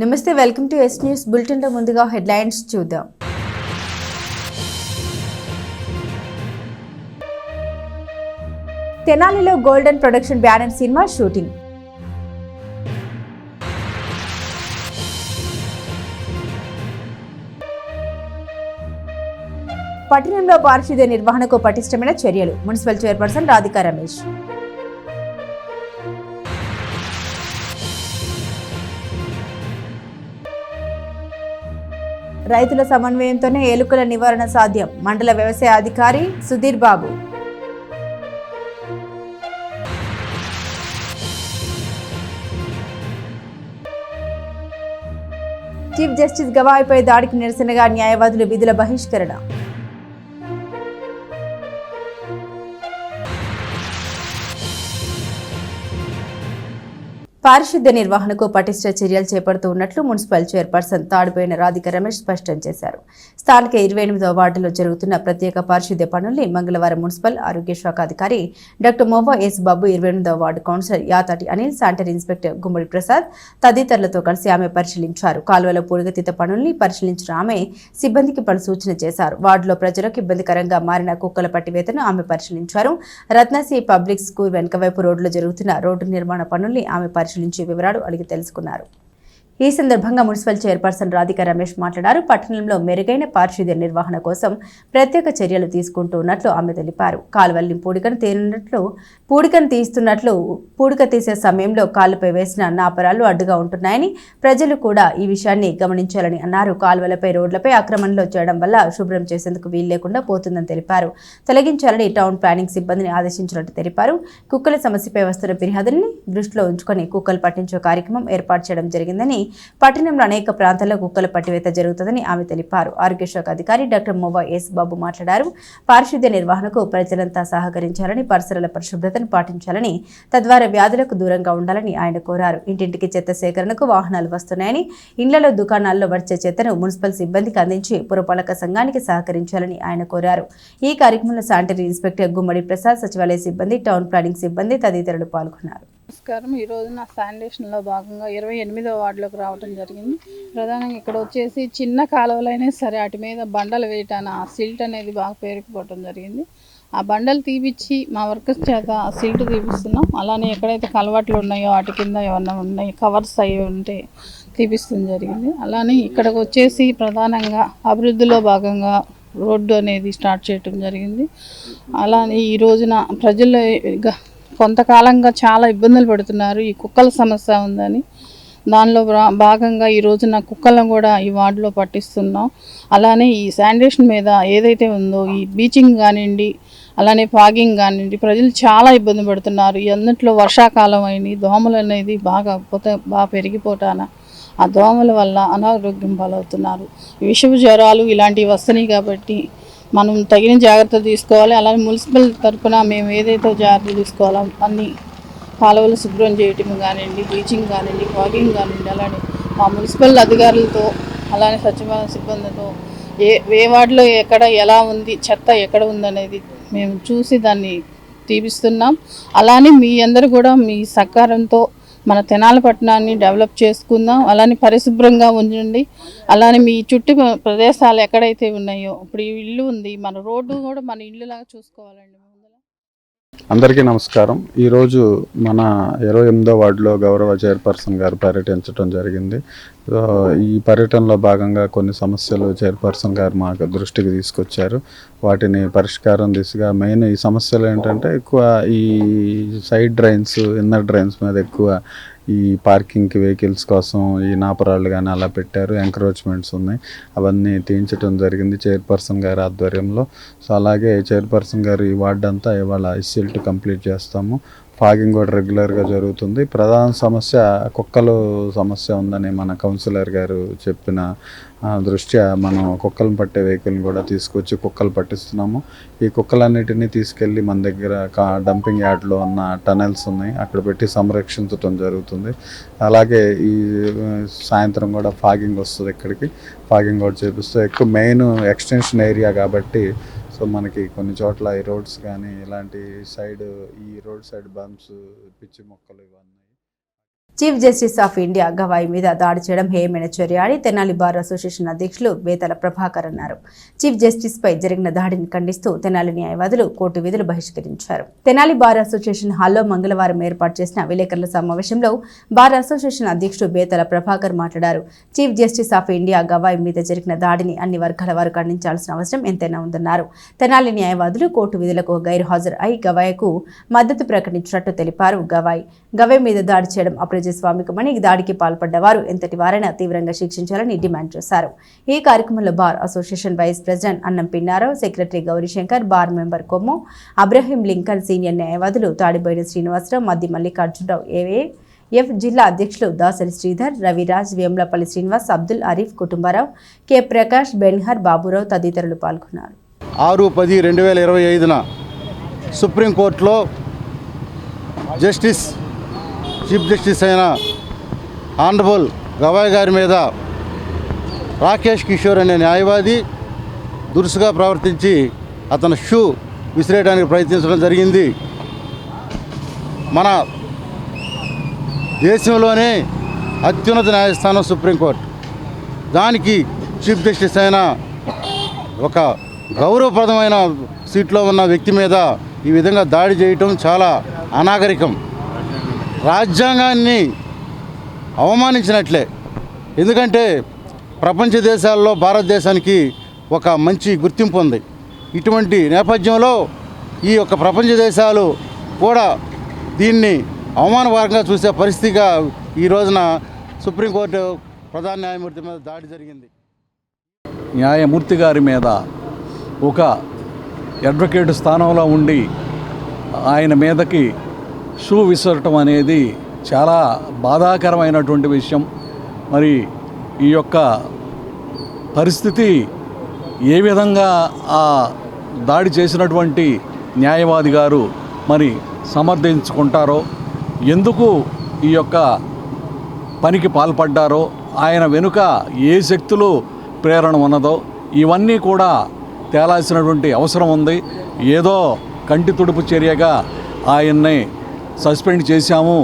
నమస్తే, welcome to S news bulletin లో ముందుగా హెడ్లైన్స్ చూద్దాం. తెనాలిలో golden production banner cinema shooting. పట్టణంలో పారిశుద్ధ్య నిర్వహణకు పటిష్టమైన చర్యలు. Municipal chairperson Radhika Ramesh. రైతుల సమన్వయంతోనే ఎలుకల నివారణ సాధ్యం. మండల వ్యవసాయ అధికారి సుధీర్ బాబు. చీఫ్ జస్టిస్ గవాయిపై దాడికి నిరసనగా న్యాయవాదులు విధుల బహిష్కరణ. పారిశుద్ధ్య నిర్వహణకు పటిష్ట చర్యలు చేపడుతూ ఉన్నట్లు మున్సిపల్ చైర్పర్సన్ తాడిపోయిన రాధిక రమేష్ స్పష్టం చేశారు. స్థానిక 28వ వార్డులో జరుగుతున్న ప్రత్యేక పారిశుద్ధ్య పనుల్ని మంగళవారం మున్సిపల్ ఆరోగ్య శాఖ అధికారి డాక్టర్ మోవా ఎస్ బాబు, 28వ ward councillor Yatati Anil, sanitary inspector Gummadi Prasad తదితరులతో కలిసి ఆమె పరిశీలించారు. కాలువల పూడిగతీత పనుల్ని పరిశీలించిన ఆమె సిబ్బందికి పలు సూచన చేశారు. వార్డులో ప్రజలకు ఇబ్బందికరంగా మారిన కుక్కల పట్టివేతను ఆమె పరిశీలించారు. రత్నశ్రీ పబ్లిక్ స్కూల్ వెనుకవైపు రోడ్డులో జరుగుతున్న రోడ్డు నిర్మాణ పనుల్ని ఆమె పరిశీలించి వివరాలు అడిగి తెలుసుకున్నారు. ఈ సందర్భంగా మున్సిపల్ చైర్పర్సన్ రాధికా రమేష్ మాట్లాడారు. పట్టణంలో మెరుగైన పారిశుద్ధ్య నిర్వహణ కోసం ప్రత్యేక చర్యలు తీసుకుంటూ ఉన్నట్లు ఆమె తెలిపారు. కాలువల్ని పూడికను తీస్తున్నట్లు పూడిక తీసే సమయంలో కాలుపై వేసిన నాపరాలు అడ్డుగా ఉంటున్నాయని ప్రజలు కూడా ఈ విషయాన్ని గమనించాలని అన్నారు. కాలువలపై రోడ్లపై ఆక్రమణలో చేయడం వల్ల శుభ్రం చేసేందుకు వీలు లేకుండా పోతుందని తెలిపారు. తొలగించాలని టౌన్ ప్లానింగ్ సిబ్బందిని ఆదేశించినట్టు తెలిపారు. కుక్కల సమస్యపై వస్తున్న ఫిర్యాదుల్ని దృష్టిలో ఉంచుకొని కుక్కలు పట్టించే కార్యక్రమం ఏర్పాటు చేయడం జరిగిందని, పట్టణంలో అనేక ప్రాంతాల్లో కుక్కల పట్టివేత జరుగుతుందని ఆమె తెలిపారు. ఆరోగ్య శాఖ అధికారి డాక్టర్ మోవా ఎస్ బాబు మాట్లాడారు. పారిశుద్ధ్య నిర్వహణకు ప్రజలంతా సహకరించాలని, పరిసరాల పరిశుభ్రతను పాటించాలని, తద్వారా వ్యాధులకు దూరంగా ఉండాలని ఆయన కోరారు. ఇంటింటికి చెత్త సేకరణకు వాహనాలు వస్తున్నాయని, ఇండ్లలో దుకాణాల్లో వచ్చే చెత్తను మున్సిపల్ సిబ్బందికి అందించి పురపాలక సంఘానికి సహకరించాలని ఆయన కోరారు. ఈ కార్యక్రమంలో శానిటరీ ఇన్స్పెక్టర్ గుమ్మడి ప్రసాద్, సచివాలయ సిబ్బంది, టౌన్ ప్లానింగ్ సిబ్బంది తదితరులు పాల్గొన్నారు. నమస్కారం. ఈరోజు నా శానిటేషన్లో భాగంగా 28వ వార్డులోకి రావడం జరిగింది. ప్రధానంగా ఇక్కడ వచ్చేసి చిన్న కాలువలైనా సరే వాటి మీద బండలు వేయటాన ఆ సిల్ట్ అనేది బాగా పేరుకుపోవడం జరిగింది. ఆ బండలు తీపిచ్చి మా వర్కర్స్ చేత ఆ సిల్ట్ తీపిస్తున్నాం. అలానే ఎక్కడైతే కలవాట్లు ఉన్నాయో వాటి కింద ఏమన్నా ఉన్నాయి కవర్స్ అయ్యి ఉంటే తీపిస్తుంది జరిగింది. అలానే ఇక్కడికి వచ్చేసి ప్రధానంగా అభివృద్ధిలో భాగంగా రోడ్డు అనేది స్టార్ట్ చేయడం జరిగింది. అలానే ఈ రోజున ప్రజల్లో కొంతకాలంగా చాలా ఇబ్బందులు పడుతున్నారు. ఈ కుక్కల సమస్య ఉందని దానిలో భాగంగా ఈ రోజున కుక్కలను కూడా ఈ వార్డులో పట్టిస్తున్నాం. అలానే ఈ శానిటేషన్ మీద ఏదైతే ఉందో ఈ బీచింగ్ కానివ్వండి, అలానే ఫాగింగ్ కానివ్వండి, ప్రజలు చాలా ఇబ్బంది పడుతున్నారు. ఈ అన్నింటిలో వర్షాకాలం అయినాయి, దోమలు అనేది బాగా పెరిగిపోతాన ఆ దోమల వల్ల అనారోగ్యం పాలవుతున్నారు. విషపు జ్వరాలు ఇలాంటివి వస్తున్నాయి కాబట్టి మనం తగిన జాగ్రత్తలు తీసుకోవాలి. అలానే మున్సిపల్ తరఫున మేము ఏదైతే జాగ్రత్తలు తీసుకోవాలో అన్ని కాలువలు శుభ్రం చేయటం కానివ్వండి, బ్లీచింగ్ కానివ్వండి, ఫాగింగ్ కానివ్వండి, అలానే మా మున్సిపల్ అధికారులతో అలానే సచివాలయ సిబ్బందితో ఏ వార్డులో ఎక్కడ ఎలా ఉంది, చెత్త ఎక్కడ ఉందనేది మేము చూసి దాన్ని తీపిస్తున్నాం. అలానే మీ అందరూ కూడా మీ సహకారంతో మన తెనాలి పట్టణాన్ని డెవలప్ చేసుకుందాం. అలానే పరిశుభ్రంగా ఉంచండి. అలానే మీ చుట్టూ ప్రదేశాలు ఎక్కడైతే ఉన్నాయో ఇప్పుడు ఈ ఇల్లు ఉంది, మన రోడ్డు కూడా మన ఇల్లులాగా చూసుకోవాలండి. అందరికీ నమస్కారం. ఈరోజు మన 28వ వార్డులో గౌరవ చైర్పర్సన్ గారు పర్యటించడం జరిగింది. ఈ పర్యటనలో భాగంగా కొన్ని సమస్యలు చైర్పర్సన్ గారు మాకు దృష్టికి తీసుకొచ్చారు. వాటిని పరిష్కారం దిశగా మెయిన్ ఈ సమస్యలు ఏంటంటే ఎక్కువ ఈ సైడ్ డ్రైన్స్, ఇన్నర్ డ్రైన్స్ మీద ఎక్కువ ఈ పార్కింగ్కి వెహికల్స్ కోసం ఈ నాపరాళ్ళు కానీ అలా పెట్టారు. ఎంక్రోచ్మెంట్స్ ఉన్నాయి, అవన్నీ తీయించడం జరిగింది చైర్పర్సన్ గారి ఆధ్వర్యంలో. సో అలాగే చైర్పర్సన్ గారు ఈ వార్డు అంతా ఇవాళ ఇసిల్ట్ కంప్లీట్ చేస్తాము. ఫాగింగ్ కూడా రెగ్యులర్గా జరుగుతుంది. ప్రధాన సమస్య కుక్కలు సమస్య ఉందని మన కౌన్సిలర్ గారు చెప్పిన దృష్ట్యా మనం కుక్కలను పట్టే వెహికల్ని కూడా తీసుకొచ్చి కుక్కలు పట్టిస్తున్నాము. ఈ కుక్కలన్నిటినీ తీసుకెళ్ళి మన దగ్గర డంపింగ్ యార్డ్లో ఉన్న టనెల్స్ ఉన్నాయి, అక్కడ పెట్టి సంరక్షించడం జరుగుతుంది. అలాగే ఈ సాయంత్రం కూడా ఫాగింగ్ వస్తుంది, ఇక్కడికి ఫాగింగ్ కూడా చేపిస్తూ ఎక్కువ మెయిన్ ఎక్స్టెన్షన్ ఏరియా కాబట్టి సో మనకి కొన్ని చోట్ల ఈ రోడ్స్ కానీ ఇలాంటి ఈ రోడ్ సైడ్ బంప్స్, పిచ్చి మొక్కలు ఇవన్నీ chief justice of India Gavai మీద దాడి చేయడం హేయమైన చర్య అని తెనాలి బార్ అసోసియేషన్ అధ్యక్షులు బేతల ప్రభాకర్ అన్నారు. చీఫ్ జస్టిస్ పై జరిగిన దాడిని ఖండిస్తూ తెనాలి న్యాయవాదులు కోర్టు విధులు బహిష్కరించారు. తెనాలి బార్ అసోసియేషన్ హాల్లో మంగళవారం ఏర్పాటు చేసిన విలేకరుల సమావేశంలో బార్ అసోసియేషన్ అధ్యక్షుడు బేతల ప్రభాకర్ మాట్లాడారు. Chief justice of India Gavai మీద జరిగిన దాడిని అన్ని వర్గాల వారు ఖండించాల్సిన అవసరం ఎంతైనా ఉందన్నారు. తెనాలి న్యాయవాదులు కోర్టు విధులకు గైర్హాజరు అయి గవాయికు మద్దతు ప్రకటించినట్టు తెలిపారు. గవాయి మీద దాడి చేయడం అప్రజాస్వామికమని, దాడికి పాల్పడ్డవారు ఎంతటి వారైనా తీవ్రంగా శిక్షించాలని డిమాండ్ చేశారు. ఈ కార్యక్రమంలో bar association vice president Annam Pinnarao, secretary Gaurishankar, bar member Kommu Abrahim Lincoln, senior న్యాయవాదులు తాడిబోయిన శ్రీనివాసరావు, మద్ది మల్లికార్జునరావు, ఏఏఎఫ్ జిల్లా అధ్యక్షులు దాసరి శ్రీధర్, రవిరాజ్, వేములపల్లి శ్రీనివాస్, అబ్దుల్ అరీఫ్, కుటుంబరావు, కె ప్రకాష్, బెన్హర్, బాబురావు తదితరులు పాల్గొన్నారు. 6/10/2025 సుప్రీంకోర్టులో చీఫ్ జస్టిస్ అయిన ఆనరబుల్ గవాయ్ గారి మీద రాకేష్ కిషోర్ అనే న్యాయవాది దురుసుగా ప్రవర్తించి అతను షూ విసిరేయడానికి ప్రయత్నించడం జరిగింది. మన దేశంలోనే అత్యున్నత న్యాయస్థానం సుప్రీంకోర్టు. దానికి చీఫ్ జస్టిస్ అయిన ఒక గౌరవప్రదమైన సీట్లో ఉన్న వ్యక్తి మీద ఈ విధంగా దాడి చేయటం చాలా అనాగరికం, రాజ్యాంగాన్ని అవమానించినట్లే. ఎందుకంటే ప్రపంచ దేశాల్లో భారతదేశానికి ఒక మంచి గుర్తింపు ఉంది. ఇటువంటి నేపథ్యంలో ఈ యొక్క ప్రపంచ దేశాలు కూడా దీన్ని అవమానకరంగా చూసే పరిస్థితిగా ఈ రోజున సుప్రీంకోర్టు ప్రధాన న్యాయమూర్తి మీద దాడి జరిగింది. న్యాయమూర్తి గారి మీద ఒక అడ్వకేట్ స్థానంలో ఉండి ఆయన మీదకి షూ విసరటం అనేది చాలా బాధాకరమైనటువంటి విషయం. మరి ఈ యొక్క పరిస్థితి ఏ విధంగా ఆ దాడి చేసినటువంటి న్యాయవాది గారు మరి సమర్థించుకుంటారో, ఎందుకు ఈ యొక్క పనికి పాల్పడ్డారో, ఆయన వెనుక ఏ శక్తులు ప్రేరణ ఉన్నదో ఇవన్నీ కూడా తేలాల్సినటువంటి అవసరం ఉంది. ఏదో కంటి తుడుపు చర్యగా ఆయన్ని సస్పెండ్ చేశాము,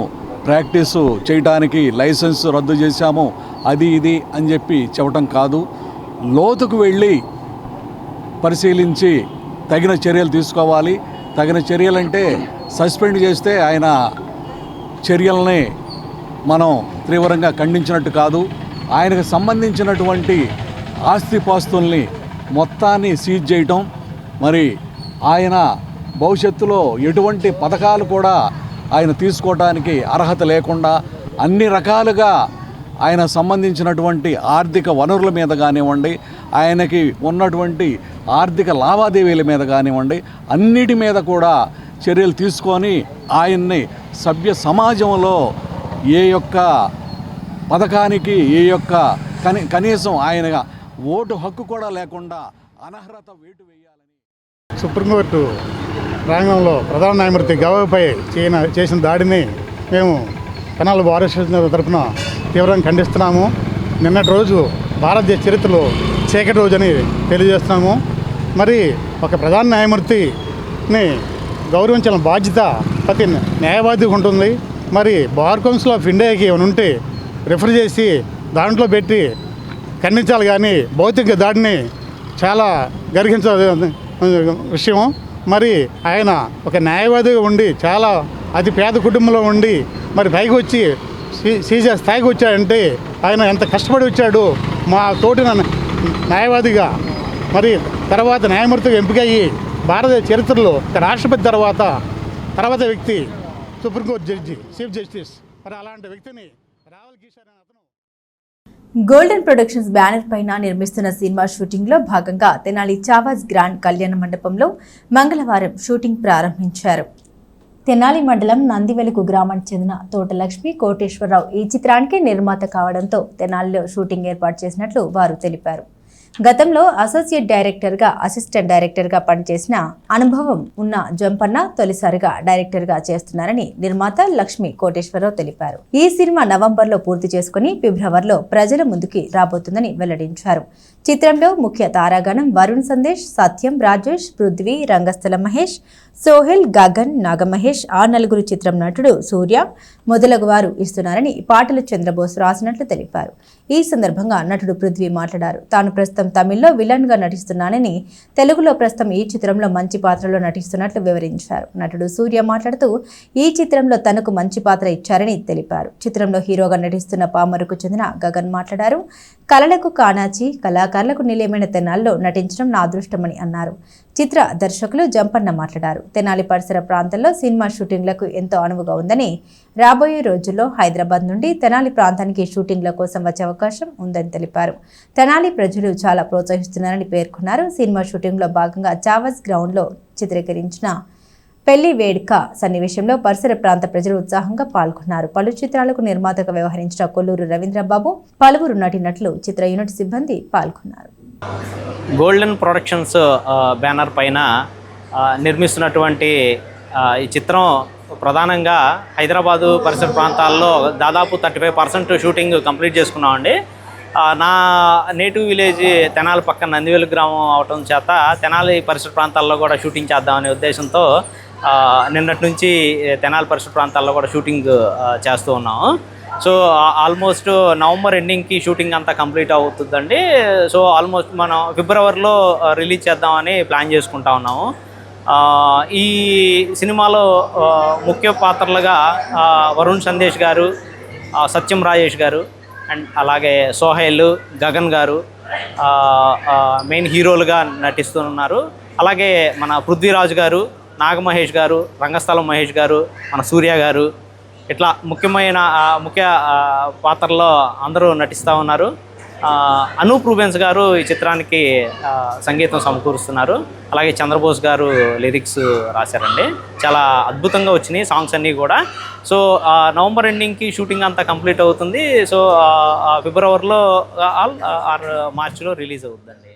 ప్రాక్టీసు చేయడానికి లైసెన్స్ రద్దు చేశాము, అది ఇది అని చెప్పి చెప్పటం కాదు. లోతుకు వెళ్ళి పరిశీలించి తగిన చర్యలు తీసుకోవాలి. తగిన చర్యలంటే సస్పెండ్ చేస్తే ఆయన చర్యల్ని మనం తీవ్రంగా ఖండించినట్టు కాదు. ఆయనకు సంబంధించినటువంటి ఆస్తిపాస్తుల్ని మొత్తాన్ని సీజ్ చేయటం, మరి ఆయన భవిష్యత్తులో ఎటువంటి పథకాలు కూడా ఆయన తీసుకోవడానికి అర్హత లేకుండా అన్ని రకాలుగా ఆయన సంబంధించినటువంటి ఆర్థిక వనరుల మీద కానివ్వండి, ఆయనకి ఉన్నటువంటి ఆర్థిక లావాదేవీల మీద కానివ్వండి, అన్నిటి మీద కూడా చర్యలు తీసుకొని ఆయన్ని సభ్య సమాజంలో ఏ యొక్క పథకానికి ఏ యొక్క కనీసం ఆయన ఓటు హక్కు కూడా లేకుండా అనర్హత వేటు వేయాలని సుప్రీంకోర్టు ప్రాంగణంలో ప్రధాన న్యాయమూర్తి గవాయిపై చేసిన దాడిని మేము తెనాలి బార్ అసోసియేషన్ తరఫున తీవ్రంగా ఖండిస్తున్నాము. నిన్నటి రోజు భారతదేశ చరిత్రలో చీకటి రోజు అని తెలియజేస్తున్నాము. మరి ఒక ప్రధాన న్యాయమూర్తిని గౌరవించాలని బాధ్యత ప్రతి న్యాయవాదికి ఉంటుంది. మరి బార్ కౌన్సిల్ ఆఫ్ ఇండియాకి ఏమైనా ఉంటే రిఫర్ చేసి దాంట్లో పెట్టి ఖండించాలి, కానీ భౌతిక దాడిని చాలా గర్హించాల్సిన విషయం. మరి ఆయన ఒక న్యాయవాదిగా ఉండి చాలా అతి పేద కుటుంబంలో ఉండి మరి పైకి వచ్చి సీజే స్థాయికి వచ్చాడంటే ఆయన ఎంత కష్టపడి వచ్చాడు. మా తోటి న్యాయవాదిగా మరి తర్వాత న్యాయమూర్తిగా ఎంపికయ్యి భారతదేశ చరిత్రలో రాష్ట్రపతి తర్వాత వ్యక్తి సుప్రీంకోర్టు జడ్జి చీఫ్ జస్టిస్. మరి అలాంటి వ్యక్తిని రావల్ కిషోర్ అనే అతను గోల్డెన్ ప్రొడక్షన్స్ బ్యానర్ పైన నిర్మిస్తున్న సినిమా షూటింగ్ లో భాగంగా తెనాలి చావాజ్ గ్రాండ్ కళ్యాణ మండపంలో మంగళవారం షూటింగ్ ప్రారంభించారు. తెనాలి మండలం నందివెలుగు గ్రామానికి చెందిన తోట లక్ష్మి కోటేశ్వరరావు ఈ చిత్రానికి నిర్మాత కావడంతో తెనాలిలో షూటింగ్ ఏర్పాటు చేసినట్లు వారు తెలిపారు. గతంలో అసోసియేట్ డైరెక్టర్గా, అసిస్టెంట్ డైరెక్టర్గా పనిచేసిన అనుభవం ఉన్న జంపన్న తొలిసారిగా డైరెక్టర్గా చేస్తున్నారని నిర్మాత లక్ష్మి కోటేశ్వరరావు తెలిపారు. ఈ సినిమా నవంబర్లో పూర్తి చేసుకుని ఫిబ్రవరిలో ప్రజల ముందుకి రాబోతుందని వెల్లడించారు. చిత్రంలో ముఖ్య తారాగణం వరుణ్ సందేశ్, సత్యం, రాజేష్, పృథ్వీ, రంగస్థల మహేష్, సోహెల్, గగన్, నాగమహేష్, ఆ నలుగురు చిత్రం నటుడు సూర్య మొదలగు వారు ఇస్తున్నారని పాటలు చంద్రబోస్ రాసినట్లు తెలిపారు. ఈ సందర్భంగా నటుడు పృథ్వీ మాట్లాడారు. తాను ప్రస్తుతం తమిళ్లో విలన్ గా నటిస్తున్నానని, తెలుగులో ప్రస్తుతం ఈ చిత్రంలో మంచి పాత్రలో నటిస్తున్నట్లు వివరించారు. నటుడు సూర్య మాట్లాడుతూ ఈ చిత్రంలో తనకు మంచి పాత్ర ఇచ్చారని తెలిపారు. చిత్రంలో హీరోగా నటిస్తున్న పామరుకు చెందిన గగన్ మాట్లాడారు. కళలకు కానాచి, కళాకారులకు నిలయమైన తెనాలిలో నటించడం నా అదృష్టమని అన్నారు. చిత్ర దర్శకులు జంపన్న మాట్లాడారు. తెనాలి పరిసర ప్రాంతాల్లో సినిమా షూటింగ్లకు ఎంతో అనువుగా ఉందని, రాబోయే రోజుల్లో హైదరాబాద్ నుండి తెనాలి ప్రాంతానికి షూటింగ్ల కోసం వచ్చే అవకాశం ఉందని తెలిపారు. తెనాలి ప్రజలు చాలా ప్రోత్సహిస్తున్నారని పేర్కొన్నారు. సినిమా షూటింగ్లో భాగంగా చావస్ గ్రౌండ్లో చిత్రీకరించిన పెళ్లి వేడుక సన్నివేశంలో పరిసర ప్రాంత ప్రజలు ఉత్సాహంగా పాల్గొన్నారు. పలు చిత్రాలకు నిర్మాతగా వ్యవహరించిన కొల్లూరు రవీంద్రబాబు, పలువురు నటినట్లు చిత్ర యూనిట్ సిబ్బంది పాల్గొన్నారు. గోల్డెన్ ప్రొడక్షన్స్ బ్యానర్ పైన నిర్మిస్తున్నటువంటి ఈ చిత్రం ప్రధానంగా హైదరాబాదు పరిసర ప్రాంతాల్లో దాదాపు 35% షూటింగ్ కంప్లీట్ చేసుకున్నామండి. నా నేటివ్ విలేజ్ తెనాలి పక్కన నందివేలు గ్రామం అవటం చేత తెనాలి పరిసర ప్రాంతాల్లో కూడా షూటింగ్ చేద్దామనే ఉద్దేశంతో నిన్నటి నుంచి తెనాలి పరిసర ప్రాంతాల్లో కూడా షూటింగ్ చేస్తూ ఉన్నాము. సో ఆల్మోస్ట్ నవంబర్ ఎండింగ్కి షూటింగ్ అంతా కంప్లీట్ అవుతుందండి. సో ఆల్మోస్ట్ మనం ఫిబ్రవరిలో రిలీజ్ చేద్దామని ప్లాన్ చేసుకుంటా ఉన్నాము. ఈ సినిమాలో ముఖ్య పాత్రలుగా వరుణ్ సందేశ్ గారు, సత్యం రాజేష్ గారు అండ్ అలాగే సోహెల్, గగన్ గారు మెయిన్ హీరోలుగా నటిస్తున్నారు. అలాగే మన పృథ్వీరాజు గారు, నాగమహేష్ గారు, రంగస్థలం మహేష్ గారు, మన సూర్య గారు, ఇట్లా ముఖ్య పాత్రల్లో అందరూ నటిస్తూ ఉన్నారు. అనూప్ రూబెన్స్ గారు ఈ చిత్రానికి సంగీతం సమకూరుస్తున్నారు. అలాగే చంద్రబోస్ గారు లిరిక్స్ రాశారండి. చాలా అద్భుతంగా వచ్చినాయి సాంగ్స్ అన్నీ కూడా. సో నవంబర్ ఎండింగ్కి షూటింగ్ అంతా కంప్లీట్ అవుతుంది. సో ఫిబ్రవరిలో ఆర్ మార్చిలో రిలీజ్ అవుతుందండి.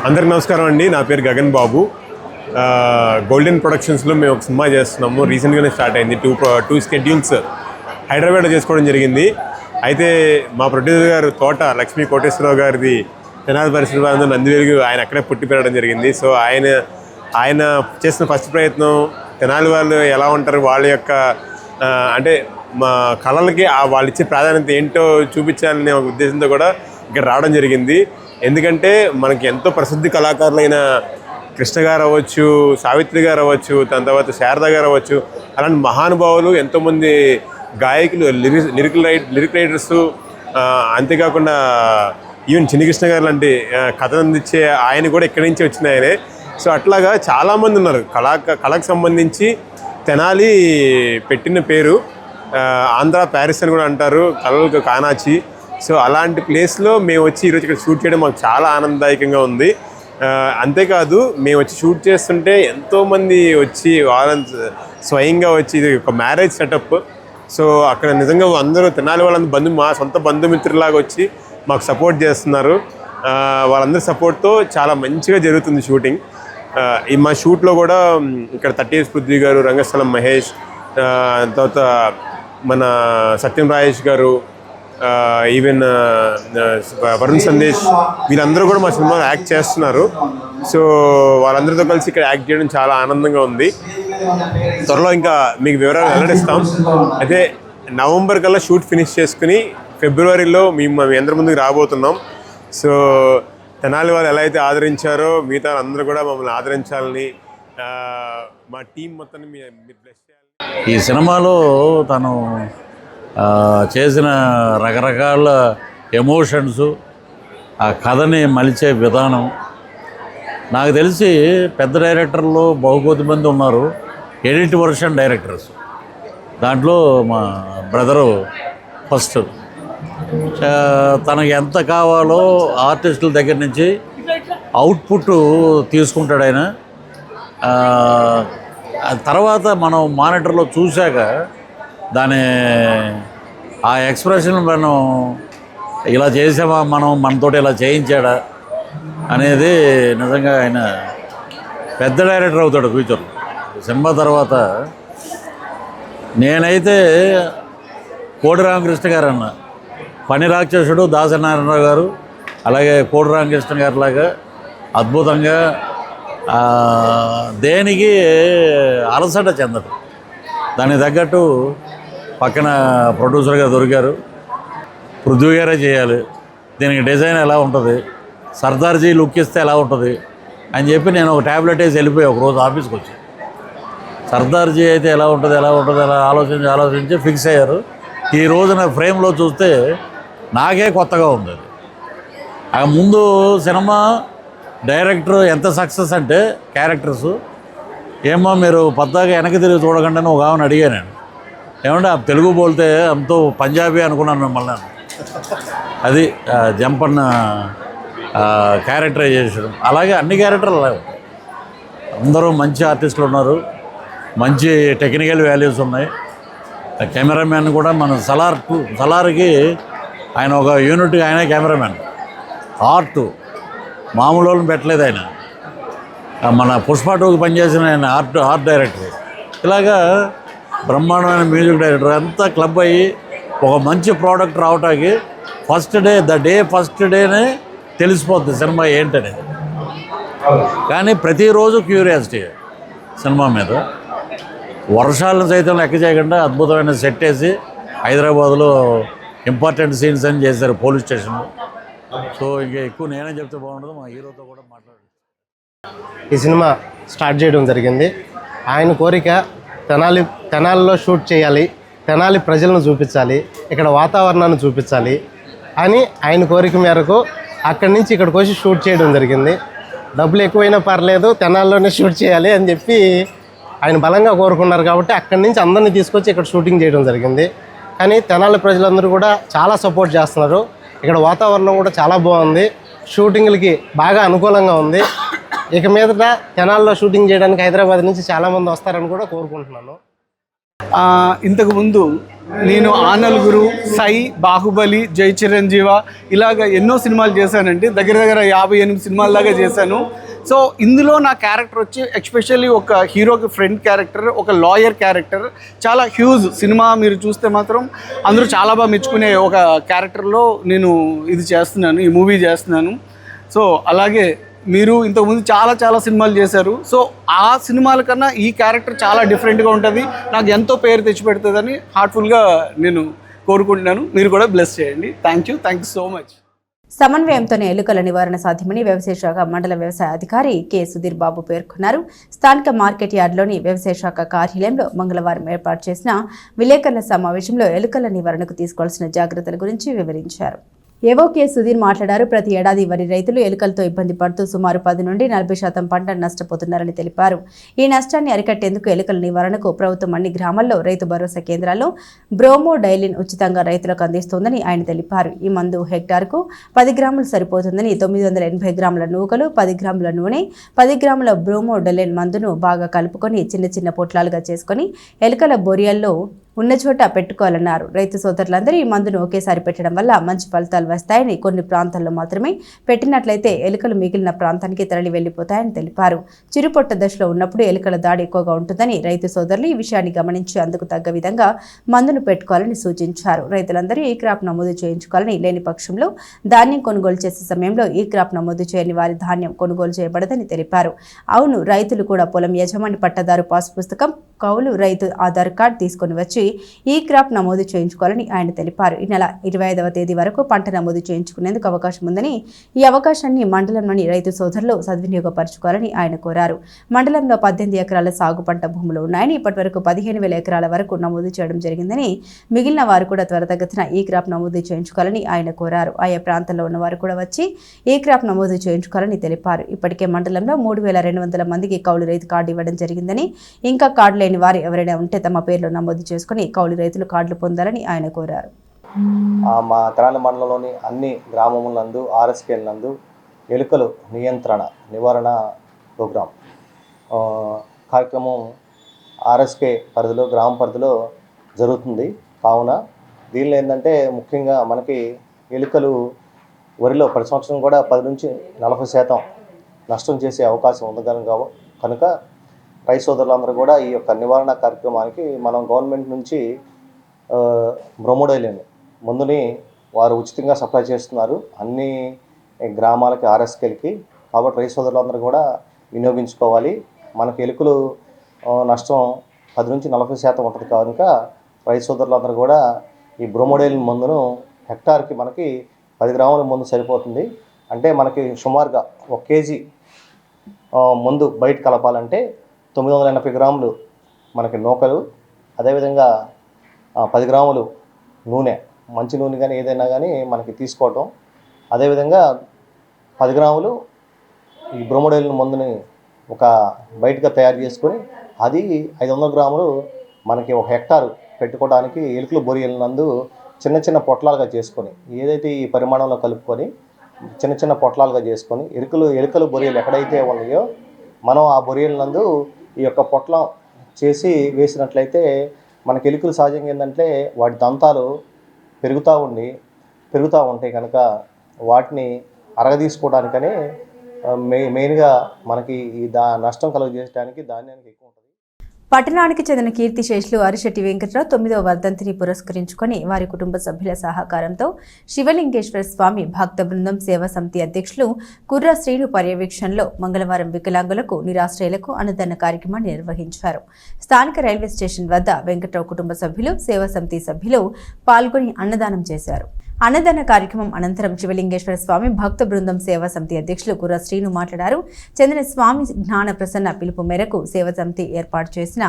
అందరికి నమస్కారం అండి. నా పేరు గగన్ బాబు. గోల్డెన్ ప్రొడక్షన్స్లో మేము ఒక సినిమా చేస్తున్నాము. రీసెంట్గానే స్టార్ట్ అయింది. టూ స్కెడ్యూల్స్ హైదరాబాద్లో చేసుకోవడం జరిగింది. అయితే మా ప్రొడ్యూసర్ గారు తోట లక్ష్మీ కోటేశ్వరరావు గారిది తెనాలి పరిసర నందివేలు, ఆయన అక్కడే పుట్టి పెరగడం జరిగింది. సో ఆయన చేసిన ఫస్ట్ ప్రయత్నం తెనాలి వాళ్ళు ఎలా ఉంటారు, వాళ్ళ యొక్క అంటే మా కళలకి వాళ్ళు ఇచ్చే ప్రాధాన్యత ఏంటో చూపించాలనే ఒక ఉద్దేశంతో కూడా ఇక్కడ రావడం జరిగింది. ఎందుకంటే మనకి ఎంతో ప్రసిద్ధి కళాకారులైన కృష్ణ గారు అవ్వచ్చు, సావిత్రి గారు అవ్వచ్చు, దాని తర్వాత శారద గారు అవ్వచ్చు, అలాంటి మహానుభావులు ఎంతోమంది గాయకులు, లిరిక్ రైటర్స్, అంతేకాకుండా ఈవెన్ చిన్ని కృష్ణ గారు లాంటి కథను అందించే ఆయన కూడా ఇక్కడి నుంచి వచ్చిన ఆయనే. సో అట్లాగా చాలామంది ఉన్నారు. కళకు సంబంధించి తెనాలి పెట్టిన పేరు ఆంధ్ర ప్యారిస్ అని కూడా అంటారు, కళలకు కానాచి. సో అలాంటి ప్లేస్లో మేము వచ్చి ఈరోజు ఇక్కడ షూట్ చేయడం మాకు చాలా ఆనందదాయకంగా ఉంది. అంతేకాదు మేము వచ్చి షూట్ చేస్తుంటే ఎంతోమంది వచ్చి వాళ్ళని స్వయంగా వచ్చి ఇది ఒక మ్యారేజ్ సెటప్. సో అక్కడ నిజంగా అందరూ తెనాలి వాళ్ళందరూ మా సొంత బంధుమిత్రులాగా వచ్చి మాకు సపోర్ట్ చేస్తున్నారు. వాళ్ళందరి సపోర్ట్తో చాలా మంచిగా జరుగుతుంది షూటింగ్. ఈ మా షూట్లో కూడా ఇక్కడ 30 years పృథ్వీ గారు, రంగస్థలం మహేష్, తర్వాత మన సత్యం రాజేష్ గారు, ఈవెన్ వరుణ్ సందేశ్, వీళ్ళందరూ కూడా మా సినిమాలో యాక్ట్ చేస్తున్నారు. సో వాళ్ళందరితో కలిసి ఇక్కడ యాక్ట్ చేయడం చాలా ఆనందంగా ఉంది. త్వరలో ఇంకా మీకు వివరాలు వెల్లడిస్తాం. అయితే నవంబర్ కల్లా షూట్ ఫినిష్ చేసుకుని ఫిబ్రవరిలో మేము అందరి ముందుకు రాబోతున్నాం. సో తెనాలి వాళ్ళు ఎలా అయితే ఆదరించారో మిగతా అందరూ కూడా మమ్మల్ని ఆదరించాలని, మా టీం మొత్తాన్ని మీరు బ్లెస్ చేయాలి. ఈ సినిమాలో తను చేసిన రకరకాల ఎమోషన్స్, ఆ కథని మలిచే విధానం, నాకు తెలిసి పెద్ద డైరెక్టర్లు బహుకొద్ది మంది ఉన్నారు, ఎడిట్ వర్షన్ డైరెక్టర్స్. దాంట్లో మా బ్రదరు ఫస్ట్. తనకు ఎంత కావాలో ఆర్టిస్టుల దగ్గర నుంచి అవుట్పుట్ తీసుకుంటాడు ఆయన. తర్వాత మనం మానిటర్లో చూశాక దాని ఆ ఎక్స్ప్రెషన్ మనం ఇలా చేసామా, మనతోటి ఇలా చేయించాడా అనేది నిజంగా ఆయన పెద్ద డైరెక్టర్ అవుతాడు ఫ్యూచర్లో. సినిమా తర్వాత నేనైతే కోడి రామకృష్ణ గారు అన్న, పని రాక్షసుడు, దాసనారాయణరావు గారు, అలాగే కోడి రామకృష్ణ గారి లాగా అద్భుతంగా దేనికి అలసట చెందడు. దానికి తగ్గట్టు పక్కన ప్రొడ్యూసర్గా దొరికారు. పృథ్వీ గారే చేయాలి, దీనికి డిజైన్ ఎలా ఉంటుంది, సర్దార్జీ లుక్ ఇస్తే ఎలా ఉంటుంది అని చెప్పి నేను ఒక ట్యాబ్లెట్ వేసి వెళ్ళిపోయి ఒకరోజు ఆఫీస్కి వచ్చి సర్దార్జీ అయితే ఎలా ఉంటుంది అలా ఆలోచించి ఫిక్స్ అయ్యారు. ఈ రోజున ఫ్రేమ్లో చూస్తే నాకే కొత్తగా ఉంది. అది ముందు సినిమా డైరెక్టర్ ఎంత సక్సెస్ అంటే క్యారెక్టర్స్ ఏమో మీరు పద్దాగా వెనక్కి తిరిగి చూడకుండా ఒక ఆమెను అడిగాను నేను, ఏమంటే ఆ తెలుగు బోల్తే అంతో పంజాబీ అనుకున్నాను మిమ్మల్ని. అది జంపన్న క్యారెక్టరైజేషన్. అలాగే అన్ని క్యారెక్టర్లు అలాగే అందరూ మంచి ఆర్టిస్టులు ఉన్నారు, మంచి టెక్నికల్ వాల్యూస్ ఉన్నాయి. కెమెరామ్యాన్ కూడా మన సలార్కి ఆయన ఒక యూనిట్, ఆయనే కెమెరామ్యాన్. ఆర్ట్ మామూలు వాళ్ళని పెట్టలేదు ఆయన. మన పుష్ప 2కి పనిచేసిన ఆయన ఆర్ట్ డైరెక్టర్. ఇలాగా బ్రహ్మాండమైన మ్యూజిక్ డైరెక్టర్ అంతా క్లబ్ అయ్యి ఒక మంచి ప్రోడక్ట్ రావటానికి ఫస్ట్ డేనే తెలిసిపోద్ది సినిమా ఏంటనేది. కానీ ప్రతిరోజు క్యూరియాసిటీ సినిమా మీద. వర్షాలను సైతం లెక్క చేయకుండా అద్భుతమైన సెట్ వేసి హైదరాబాద్లో ఇంపార్టెంట్ సీన్స్ అని చేశారు పోలీస్ స్టేషన్లో. సో ఇంకా ఎక్కువ నేనే చెప్తే బాగుంటుంది, మా హీరోతో కూడా మాట్లాడారు. ఈ సినిమా స్టార్ట్ చేయడం జరిగింది. ఆయన కోరిక తెనాలిలో షూట్ చేయాలి, తెనాలి ప్రజలను చూపించాలి, ఇక్కడ వాతావరణాన్ని చూపించాలి అని ఆయన కోరిక మేరకు అక్కడి నుంచి ఇక్కడికి వచ్చి షూట్ చేయడం జరిగింది. డబ్బులు ఎక్కువైనా పర్లేదు, తెనాలిలోనే షూట్ చేయాలి అని చెప్పి ఆయన బలంగా కోరుకున్నారు. కాబట్టి అక్కడి నుంచి అందరినీ తీసుకొచ్చి ఇక్కడ షూటింగ్ చేయడం జరిగింది. కానీ తెనాలి ప్రజలందరూ కూడా చాలా సపోర్ట్ చేస్తున్నారు. ఇక్కడ వాతావరణం కూడా చాలా బాగుంది, షూటింగ్లకి బాగా అనుకూలంగా ఉంది. ఇక మీదట తెనాల్లో షూటింగ్ చేయడానికి హైదరాబాద్ నుంచి చాలామంది వస్తారని కూడా కోరుకుంటున్నాను. ఇంతకుముందు నేను ఆనలుగురు, సై, బాహుబలి, జై చిరంజీవ ఇలాగ ఎన్నో సినిమాలు చేశానండి. దగ్గర 58 సినిమాల దాకా చేశాను. సో ఇందులో నా క్యారెక్టర్ వచ్చి ఎస్పెషల్లీ ఒక హీరోకి ఫ్రెండ్ క్యారెక్టర్, ఒక లాయర్ క్యారెక్టర్. చాలా హ్యూజ్ సినిమా. మీరు చూస్తే మాత్రం అందరూ చాలా బాగా మెచ్చుకునే ఒక క్యారెక్టర్లో నేను ఇది చేస్తున్నాను, ఈ మూవీ చేస్తున్నాను. సో అలాగే మీరు ఇంతకుముందు చాలా సినిమాలు చేశారు. సో ఆ సినిమాల కన్నా ఈ క్యారెక్టర్ చాలా డిఫరెంట్గా ఉంటుంది, నాకు ఎంతో పేరు తెచ్చిపెడుతుందని హార్ట్ఫుల్గా నేను కోరుకుంటున్నాను. మీరు కూడా బ్లెస్ చేయండి. Thank you so much. సమన్వయంతోనే ఎలుకల నివారణ సాధ్యమని వ్యవసాయ శాఖ మండల వ్యవసాయ అధికారి కె సుధీర్ బాబు పేర్కొన్నారు. స్థానిక మార్కెట్ యార్డ్లోని వ్యవసాయ శాఖ కార్యాలయంలో మంగళవారం ఏర్పాటు చేసిన విలేకరుల సమావేశంలో ఎలుకల నివారణకు తీసుకోవాల్సిన జాగ్రత్తల గురించి వివరించారు. ఏవో కె సుధీర్ మాట్లాడారు. ప్రతి ఏడాది వరి రైతులు ఎలుకలతో ఇబ్బంది పడుతూ సుమారు 10 నుండి 40% పంటను నష్టపోతున్నారని తెలిపారు. ఈ నష్టాన్ని అరికట్టేందుకు ఎలుకల నివారణకు ప్రభుత్వం అన్ని గ్రామాల్లో రైతు భరోసా కేంద్రాల్లో బ్రోమోడైలిన్ ఉచితంగా రైతులకు అందిస్తోందని ఆయన తెలిపారు. ఈ మందు హెక్టార్కు 10 గ్రాములు సరిపోతుందని, 980 గ్రాముల నూకలు, 10 గ్రాముల నూనె, 10 గ్రాముల బ్రోమోడైలిన్ మందును బాగా కలుపుకొని చిన్న పొట్లాలుగా చేసుకొని ఎలుకల బొరియల్లో ఉన్న చోట పెట్టుకోవాలన్నారు. రైతు సోదరులందరూ ఈ మందును ఒకేసారి పెట్టడం వల్ల మంచి ఫలితాలు వస్తాయని, కొన్ని ప్రాంతాల్లో మాత్రమే పెట్టినట్లయితే ఎలుకలు మిగిలిన ప్రాంతానికి తరలి వెళ్లిపోతాయని తెలిపారు. చిరుపొట్ట దశలో ఉన్నప్పుడు ఎలుకల దాడి ఎక్కువగా ఉంటుందని రైతు సోదరులు ఈ విషయాన్ని గమనించి అందుకు తగ్గ విధంగా మందును పెట్టుకోవాలని సూచించారు. రైతులందరూ ఈ క్రాప్ నమోదు చేయించుకోవాలని, లేని పక్షంలో ధాన్యం కొనుగోలు చేసే సమయంలో ఈ క్రాప్ నమోదు చేయని వారి ధాన్యం కొనుగోలు చేయబడదని తెలిపారు. అవును, రైతులు కూడా పొలం యజమాని పట్టదారు పాస్ పుస్తకం, కౌలు రైతు ఆధార్ కార్డు తీసుకొని వచ్చి ఈ క్రాప్ నమోదు చేయించుకోవాలని ఆయన తెలిపారు. ఈ నెల 25వ తేదీ వరకు పంట నమోదు చేయించుకునేందుకు అవకాశం ఉందని, ఈ అవకాశాన్ని మండలంలోని రైతు సోదరులు సద్వినియోగపరచుకోవాలని ఆయన కోరారు. మండలంలో 18 ఎకరాల సాగు పంట భూములు ఉన్నాయని, ఇప్పటివరకు 15,000 ఎకరాల వరకు నమోదు చేయడం జరిగిందని, మిగిలిన వారు కూడా త్వరితగతిన ఈ క్రాప్ నమోదు చేయించుకోవాలని ఆయన కోరారు. ఆయా ప్రాంతాల్లో ఉన్న వారు కూడా వచ్చి ఈ క్రాప్ నమోదు చేయించుకోవాలని తెలిపారు. ఇప్పటికే మండలంలో 3,200 మందికి కౌలు రైతు కార్డు ఇవ్వడం జరిగిందని, ఇంకా కార్డు లేని వారు ఎవరైనా ఉంటే తమ పేర్లు నమోదు చేసుకుని కౌలు రైతులు కార్డులు పొందాలని ఆయన కోరారు. మా తెనాలి మండలంలోని అన్ని గ్రామములందు ఆర్ఎస్కే నందు ఎలుకలు నివారణ ప్రోగ్రాం కార్యక్రమం ఆర్ఎస్కే పరిధిలో, గ్రామ పరిధిలో జరుగుతుంది. కావున దీనిలో ఏంటంటే ముఖ్యంగా మనకి ఎలుకలు వరిలో ప్రతి సంవత్సరం కూడా 10 నుంచి 40% నష్టం చేసే అవకాశం ఉంది కనుక రైతు సోదరులందరూ కూడా ఈ యొక్క నివారణ కార్యక్రమానికి మనం గవర్నమెంట్ నుంచి బ్రోమోడైలిన్ మందుని వారు ఉచితంగా సప్లై చేస్తున్నారు. అన్ని ఈ గ్రామాలకి ఆర్ఎస్కేలకి. కాబట్టి రైతు సోదరులందరూ కూడా వినియోగించుకోవాలి. మనకి ఎలుకలు నష్టం 10 నుంచి 40% ఉంటుంది కనుక రైతు సోదరులందరూ కూడా ఈ బ్రోమోడైల్ మందును హెక్టార్కి మనకి 10 గ్రాముల మందు సరిపోతుంది. అంటే మనకి సుమారుగా 1 కేజీ మందు బయట కలపాలంటే 980 గ్రాములు మనకి నూకలు, అదేవిధంగా 10 గ్రాములు నూనె, మంచి నూనె కానీ ఏదైనా కానీ మనకి తీసుకోవటం. అదేవిధంగా 10 గ్రాములు ఈ బ్రోమోడైల్ మందుని ఒక బయటగా తయారు చేసుకొని అది 500 గ్రాములు మనకి 1 హెక్టారు పెట్టుకోవడానికి ఎలుకలు బొరియలందు చిన్న చిన్న పొట్లాలుగా చేసుకొని ఏదైతే ఈ పరిమాణంలో కలుపుకొని చిన్న చిన్న పొట్లాలుగా చేసుకొని ఎలుకలు బొరియలు ఎక్కడైతే ఉన్నాయో మనం ఆ బొరియలందు ఈ యొక్క పొట్లం చేసి వేసినట్లయితే మనకి ఎలుకలు సహజంగా ఏంటంటే వాటి దంతాలు పెరుగుతూ ఉంటాయి కనుక వాటిని అరగదీసుకోవడానికనే మెయిన్గా మనకి ఈ నష్టం కలుగజేయడానికి ధాన్యానికి ఎక్కువ ఉంటుంది. పట్టణానికి చెందిన కీర్తిశేషులు అరిశెట్టి వెంకట్రావు 9వ వర్ధంతిని పురస్కరించుకొని వారి కుటుంబ సభ్యుల సహకారంతో శివలింగేశ్వర స్వామి భక్త బృందం సేవా సమితి అధ్యక్షులు కుర్ర శ్రీను పర్యవేక్షణలో మంగళవారం వికలాంగులకు నిరాశ్రయులకు అన్నదాన కార్యక్రమాన్ని నిర్వహించారు. స్థానిక రైల్వే స్టేషన్ వద్ద వెంకట్రావు కుటుంబ సభ్యులు సేవా సమితి సభ్యులు పాల్గొని అన్నదానం చేశారు. అన్నదాన కార్యక్రమం అనంతరం శివలింగేశ్వర స్వామి భక్త బృందం సేవా సమితి అధ్యక్షులు కుర్ర శ్రీను మాట్లాడారు. చెందిన స్వామి జ్ఞాన ప్రసన్న పిలుపు మేరకు సేవా సమితి ఏర్పాటు చేసిన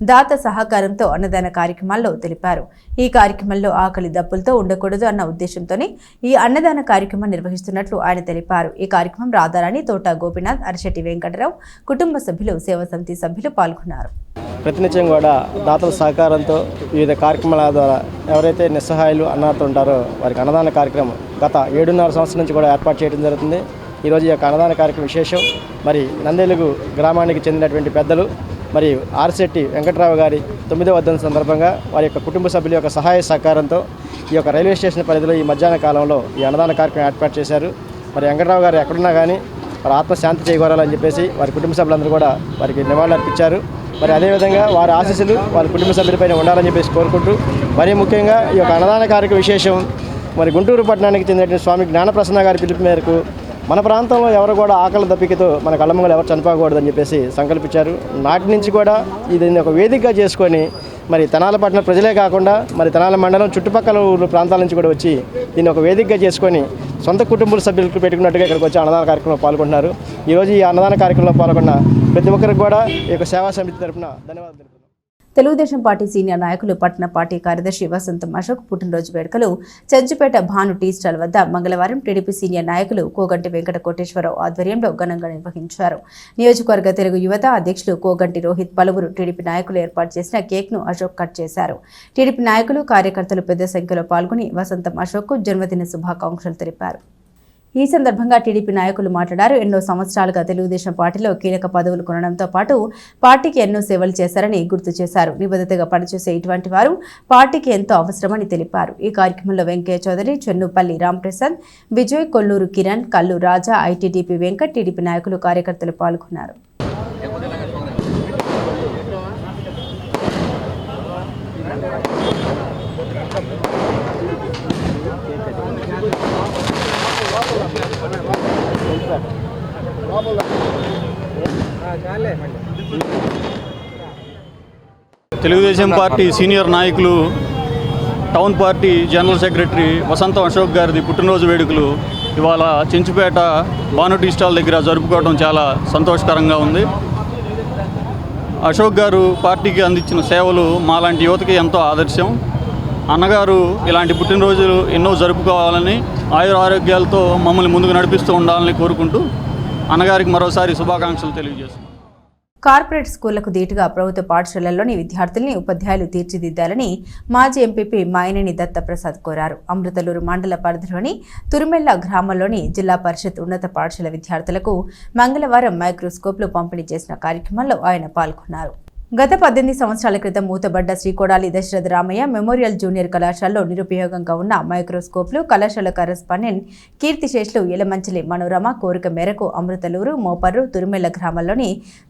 దాత సహకారంతో అన్నదాన కార్యక్రమాల్లో తెలిపారు. ఈ కార్యక్రమంలో ఆకలి దప్పులతో ఉండకూడదు అన్న ఉద్దేశంతోనే ఈ అన్నదాన కార్యక్రమం నిర్వహిస్తున్నట్లు ఆయన తెలిపారు. ఈ కార్యక్రమం రాధారాణి, తోట గోపినాథ్, అరిశెట్టి వెంకటరావు కుటుంబ సభ్యులు సేవా సమితి సభ్యులు పాల్గొన్నారు. ప్రతినిత్యం కూడా దాతల సహకారంతో వివిధ కార్యక్రమాల ద్వారా ఎవరైతే నిస్సహాయులు అన్నార్థులు ఉంటారో వారికి అన్నదాన కార్యక్రమం గత 7.5 సంవత్సరం నుంచి కూడా ఏర్పాటు చేయడం జరుగుతుంది. ఈరోజు ఈ యొక్క అన్నదాన కార్యక్రమం విశేషం. మరి నందేలుగు గ్రామానికి చెందినటువంటి పెద్దలు మరి అరిశెట్టి వెంకటరావు గారి 9వ వర్ధంతి సందర్భంగా వారి యొక్క కుటుంబ సభ్యుల యొక్క సహాయ సహకారంతో ఈ యొక్క రైల్వే స్టేషన్ పరిధిలో ఈ మధ్యాహ్న కాలంలో ఈ అన్నదాన కార్యక్రమం ఏర్పాటు చేశారు. మరి వెంకటరావు గారు ఎక్కడున్నా కానీ వారి ఆత్మశాంతి చేకూరాలని చెప్పేసి వారి కుటుంబ సభ్యులందరూ కూడా వారికి నివాళులు అర్పించారు. మరి అదేవిధంగా వారి ఆశీస్సులు వారి కుటుంబ సభ్యులపైన ఉండాలని చెప్పేసి కోరుకుంటూ మరీ ముఖ్యంగా ఈ యొక్క అన్నదాన కార్యక్రమ విశేషం మరి గుంటూరు పట్టణానికి చెందినటువంటి స్వామి జ్ఞానప్రసన్న గారి పిలుపు మేరకు మన ప్రాంతంలో ఎవరు కూడా ఆకలి దప్పికతో మన కళ్ళ ముంగలు ఎవరు చనిపోకూడదని చెప్పేసి సంకల్పించారు. నాటి నుంచి కూడా దీన్ని ఒక వేదికగా చేసుకొని మరి తెనాలి పట్టణ ప్రజలే కాకుండా మరి తెనాలి మండలం చుట్టుపక్కల ప్రాంతాల నుంచి కూడా వచ్చి దీన్ని ఒక వేదికగా చేసుకొని సొంత కుటుంబ సభ్యులకు పెట్టుకున్నట్టుగా ఇక్కడికి వచ్చి అన్నదాన కార్యక్రమంలో పాల్గొంటున్నారు. ఈరోజు ఈ అన్నదాన కార్యక్రమంలో పాల్గొన్న ప్రతి ఒక్కరికి కూడా ఈ యొక్క సేవా సమితి తరఫున ధన్యవాదాలు తెలుపుతున్నాను. తెలుగుదేశం పార్టీ సీనియర్ నాయకులు పట్టణ పార్టీ కార్యదర్శి వసంతం అశోక్ పుట్టినరోజు వేడుకలు చెంచుపేట భాను టీ స్టాల్ వద్ద మంగళవారం టీడీపీ సీనియర్ నాయకులు కోగంటి వెంకట కోటేశ్వరరావు ఆధ్వర్యంలో ఘనంగా నిర్వహించారు. నియోజకవర్గ తెలుగు యువత అధ్యక్షులు కోగంటి రోహిత్ పలువురు టీడీపీ నాయకులు ఏర్పాటు చేసిన కేక్ ను అశోక్ కట్ చేశారు. టీడీపీ నాయకులు కార్యకర్తలు పెద్ద సంఖ్యలో పాల్గొని వసంతం అశోక్ కు జన్మదిన శుభాకాంక్షలు తెలిపారు. ఈ సందర్భంగా టీడీపీ నాయకులు మాట్లాడారు. ఎన్నో సంవత్సరాలుగా తెలుగుదేశం పార్టీలో కీలక పదవులు కొనడంతో పాటు పార్టీకి ఎన్నో సేవలు చేశారని గుర్తు చేశారు. నిబద్ధతగా పనిచేసే ఇటువంటి వారు పార్టీకి ఎంతో అవసరమని తెలిపారు. ఈ కార్యక్రమంలో వెంకయ్య చౌదరి, చెన్నుపల్లి రాంప్రసాద్, విజయ్, కొల్లూరు కిరణ్, కల్లు రాజా, ఐటీడీపీ వెంకట్, టీడీపీ నాయకులు కార్యకర్తలు పాల్గొన్నారు. తెలుగుదేశం పార్టీ సీనియర్ నాయకులు టౌన్ పార్టీ జనరల్ సెక్రటరీ వసంతం అశోక్ గారిది పుట్టినరోజు వేడుకలు ఇవాళ చెంచుపేట భాను టీ స్టాల్ దగ్గర జరుపుకోవడం చాలా సంతోషకరంగా ఉంది. అశోక్ గారు పార్టీకి అందించిన సేవలు మాలాంటి యువతకి ఎంతో ఆదర్శం. అన్నగారు ఇలాంటి పుట్టినరోజులు ఎన్నో జరుపుకోవాలని ఆయురారోగ్యాలతో మమ్మల్ని ముందుకు నడిపిస్తూ ఉండాలని కోరుకుంటూ అన్నగారికి మరోసారి శుభాకాంక్షలు తెలియజేస్తున్నాం. కార్పొరేట్ స్కూళ్లకు ధీటుగా ప్రభుత్వ పాఠశాలల్లోని విద్యార్థుల్ని ఉపాధ్యాయులు తీర్చిదిద్దాలని మాజీ ఎంపీపీ మాయనేని దత్తప్రసాద్ కోరారు. అమృతలూరు మండల పరిధిలోని తురుమెల్ల గ్రామంలోని జిల్లా పరిషత్ ఉన్నత పాఠశాల విద్యార్థులకు మంగళవారం మైక్రోస్కోప్లు పంపిణీ చేసిన కార్యక్రమంలో ఆయన పాల్గొన్నారు. గత 18 సంవత్సరాల క్రితం మూతబడ్డ శ్రీ కొడాలి దశరథ రామయ్య మెమోరియల్ జూనియర్ కళాశాలలో నిరుపయోగంగా ఉన్న మైక్రోస్కోప్లు కళాశాల కరెస్పాండెంట్ కీర్తిశేషులు యలమంచిలి మనోరమ కోరిక మేరకు అమృతలూరు మోపర్రు తురుమెల్ల గ్రామాల్లోని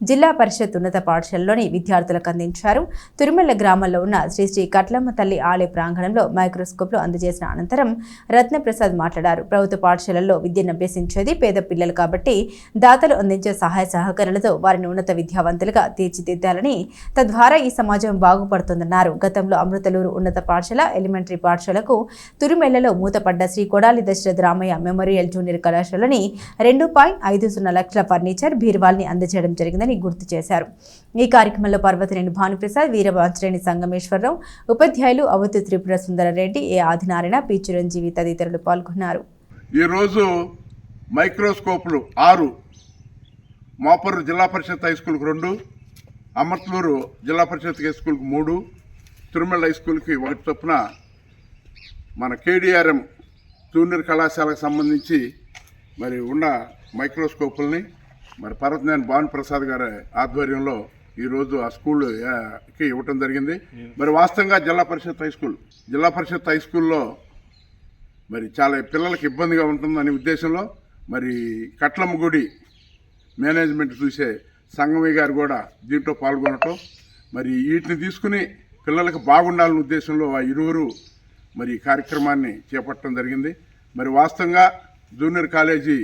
జిల్లా పరిషత్ ఉన్నత పాఠశాలలోని విద్యార్థులకు అందించారు. తురుమెల్ల గ్రామంలో ఉన్న శ్రీ శ్రీ కట్లమ్మ తల్లి ఆలయ ప్రాంగణంలో మైక్రోస్కోప్లు అందజేసిన అనంతరం రత్నప్రసాద్ మాట్లాడారు. ప్రభుత్వ పాఠశాలల్లో విద్యను అభ్యసించేది పేద పిల్లలు కాబట్టి దాతలు అందించే సహాయ సహకారాలతో వారిని ఉన్నత విద్యావంతులుగా తీర్చిదిద్దాలని, తద్వారా ఈ సమాజం బాగుపడుతుందన్నారు. గతంలో అమృతలూరు ఉన్నత పాఠశాల ఎలిమెంటరీ పాఠశాలకు తురుమెల్లలో మూతపడ్డ శ్రీ కొడాలి దశరథ రామయ్య మెమోరియల్ జూనియర్ కళాశాలని 2.50 లక్షల ఫర్నిచర్ బీరువాల్ని అందజేయడం జరిగిందని గుర్తు చేశారు. ఈ కార్యక్రమంలో పర్వతనేని భానుప్రసాద్, వీరవాంచరేణి సంగమేశ్వరరావు, ఉపాధ్యాయులు అవతు త్రిపుర సుందరరెడ్డి, ఏ ఆదినారాయణ, పి చిరంజీవి తదితరులు పాల్గొన్నారు. ఈరోజు మైక్రోస్కోప్లు 6 మోపర్రు జిల్లా పరిషత్ హై స్కూల్కి 2, అమర్తలూరు జిల్లా పరిషత్ హై స్కూల్కి 3, తిరుమల హై స్కూల్కి 1 చొప్పున మన కేడిఆర్ఎం జూనియర్ కళాశాలకు సంబంధించి మరి ఉన్న మైక్రోస్కోపుల్ని మరి పర్వతనేని భానుప్రసాద్ గారి ఆధ్వర్యంలో ఈరోజు ఆ స్కూల్కి ఇవ్వటం జరిగింది. మరి వాస్తవంగా జిల్లా పరిషత్ హై స్కూల్లో మరి చాలా పిల్లలకి ఇబ్బందిగా ఉంటుందనే ఉద్దేశంలో మరి కట్లమ్మ గుడి మేనేజ్మెంట్ చూసే సంగమయ్య గారు కూడా దీంట్లో పాల్గొనటం, మరి వీటిని తీసుకుని పిల్లలకు బాగుండాలనే ఉద్దేశంలో ఆ ఇరువురు మరి కార్యక్రమాన్ని చేపట్టడం జరిగింది. మరి వాస్తవంగా జూనియర్ కాలేజీ